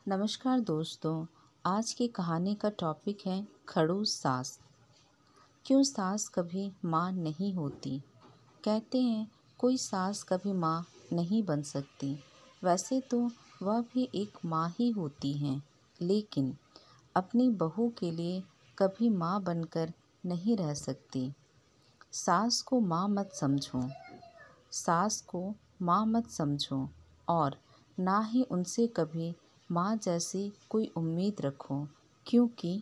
नमस्कार दोस्तों। आज की कहानी का टॉपिक है खड़ूस सास। क्यों सास कभी माँ नहीं होती। कहते हैं कोई सास कभी माँ नहीं बन सकती। वैसे तो वह भी एक माँ ही होती हैं, लेकिन अपनी बहू के लिए कभी माँ बनकर नहीं रह सकती। सास को माँ मत समझो, सास को माँ मत समझो और ना ही उनसे कभी माँ जैसी कोई उम्मीद रखो, क्योंकि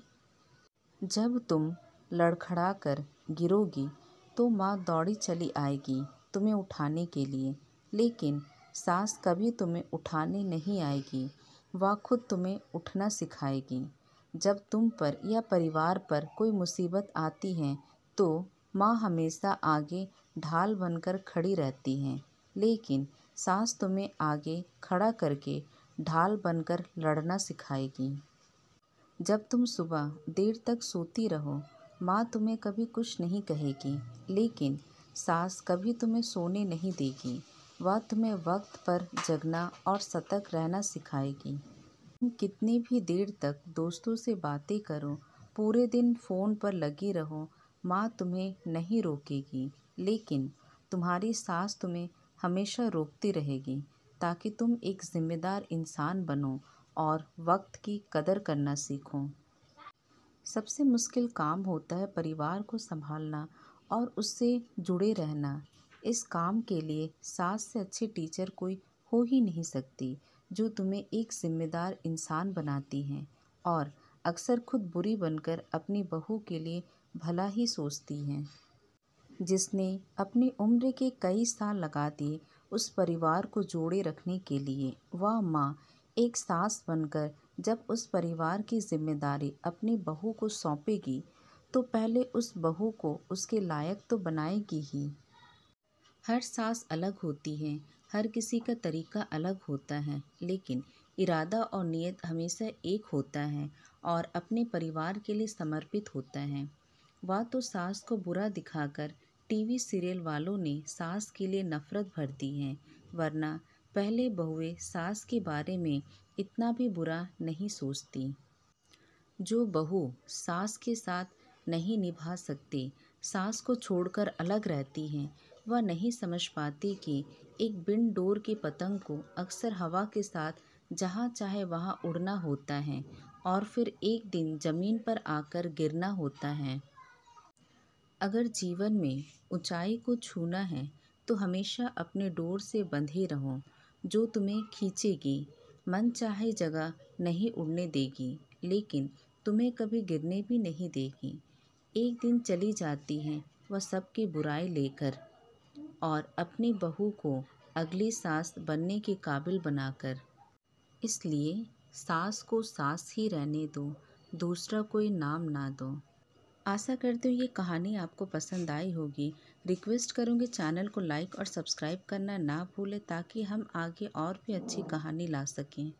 जब तुम लड़खड़ा कर गिरोगी तो माँ दौड़ी चली आएगी तुम्हें उठाने के लिए, लेकिन सास कभी तुम्हें उठाने नहीं आएगी, वह खुद तुम्हें उठना सिखाएगी। जब तुम पर या परिवार पर कोई मुसीबत आती है तो माँ हमेशा आगे ढाल बनकर खड़ी रहती हैं, लेकिन सास तुम्हें आगे खड़ा करके ढाल बनकर लड़ना सिखाएगी। जब तुम सुबह देर तक सोती रहो, माँ तुम्हें कभी कुछ नहीं कहेगी, लेकिन सास कभी तुम्हें सोने नहीं देगी। वह तुम्हें वक्त पर जगना और सतर्क रहना सिखाएगी। तुम कितनी भी देर तक दोस्तों से बातें करो, पूरे दिन फ़ोन पर लगी रहो, माँ तुम्हें नहीं रोकेगी, लेकिन तुम्हारी सास तुम्हें हमेशा रोकती रहेगी, ताकि तुम एक जिम्मेदार इंसान बनो और वक्त की कदर करना सीखो। सबसे मुश्किल काम होता है परिवार को संभालना और उससे जुड़े रहना। इस काम के लिए सास से अच्छी टीचर कोई हो ही नहीं सकती, जो तुम्हें एक जिम्मेदार इंसान बनाती हैं और अक्सर खुद बुरी बनकर अपनी बहू के लिए भला ही सोचती हैं। जिसने अपनी उम्र के कई साल लगा दिए उस परिवार को जोड़े रखने के लिए, वह माँ एक सास बनकर जब उस परिवार की जिम्मेदारी अपनी बहू को सौंपेगी तो पहले उस बहू को उसके लायक तो बनाएगी ही। हर सास अलग होती है, हर किसी का तरीका अलग होता है, लेकिन इरादा और नीयत हमेशा एक होता है और अपने परिवार के लिए समर्पित होता है। वह तो सास को बुरा दिखाकर टीवी सीरियल वालों ने सास के लिए नफरत भर दी है, वरना पहले बहुएं सास के बारे में इतना भी बुरा नहीं सोचती। जो बहू सास के साथ नहीं निभा सकती, सास को छोड़कर अलग रहती हैं, वह नहीं समझ पाती कि एक बिन डोर की पतंग को अक्सर हवा के साथ जहाँ चाहे वहाँ उड़ना होता है और फिर एक दिन ज़मीन पर आकर गिरना होता है। अगर जीवन में ऊंचाई को छूना है तो हमेशा अपने डोर से बंधे रहो, जो तुम्हें खींचेगी, मन चाहे जगह नहीं उड़ने देगी, लेकिन तुम्हें कभी गिरने भी नहीं देगी। एक दिन चली जाती है वह सबकी बुराई लेकर और अपनी बहू को अगली सास बनने के काबिल बनाकर। इसलिए सास को सास ही रहने दो, दूसरा कोई नाम ना दो। आशा करती हूँ ये कहानी आपको पसंद आई होगी। रिक्वेस्ट करूँगी चैनल को लाइक और सब्सक्राइब करना ना भूलें, ताकि हम आगे और भी अच्छी कहानी ला सकें।